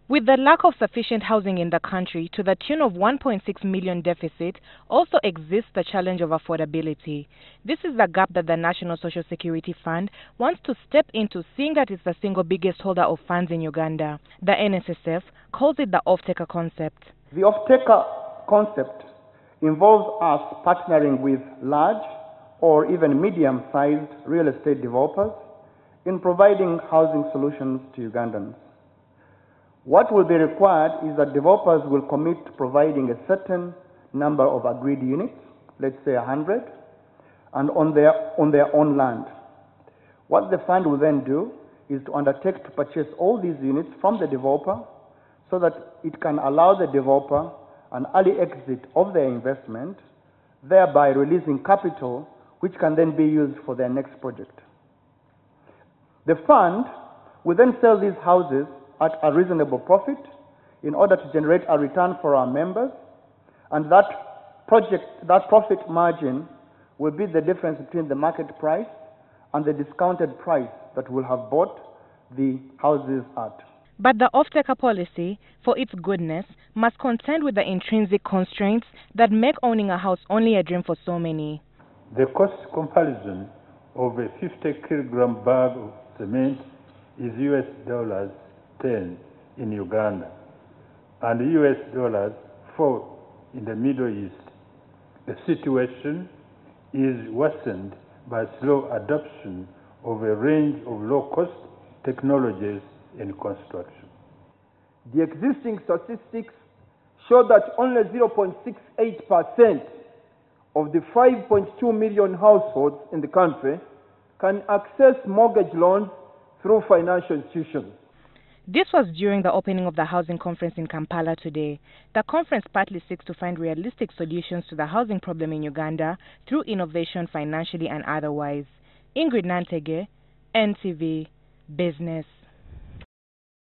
With the lack of sufficient housing in the country to the tune of 1.6 million deficit, also exists the challenge of affordability. This is the gap that the National Social Security Fund wants to step into, seeing that it's the single biggest holder of funds in Uganda. The NSSF calls it the offtaker concept. The offtaker concept involves us partnering with large or even medium-sized real estate developers in providing housing solutions to Ugandans. What will be required is that developers will commit to providing a certain number of agreed units, let's say 100, and on their own land. What the fund will then do is to undertake to purchase all these units from the developer so that it can allow the developer an early exit of their investment, thereby releasing capital which can then be used for their next project. The fund will then sell these houses at a reasonable profit in order to generate a return for our members, and that profit margin will be the difference between the market price and the discounted price that we'll have bought the houses at. But the offtaker policy, for its goodness, must contend with the intrinsic constraints that make owning a house only a dream for so many. The cost comparison of a 50-kilogram bag of cement is $10 in Uganda and $4 in the Middle East. The situation is worsened by slow adoption of a range of low-cost technologies in construction. The existing statistics show that only 0.68% of the 5.2 million households in the country can access mortgage loans through financial institutions. This was during the opening of the housing conference in Kampala today. The conference partly seeks to find realistic solutions to the housing problem in Uganda through innovation financially and otherwise. Ingrid Nantege, NTV Business.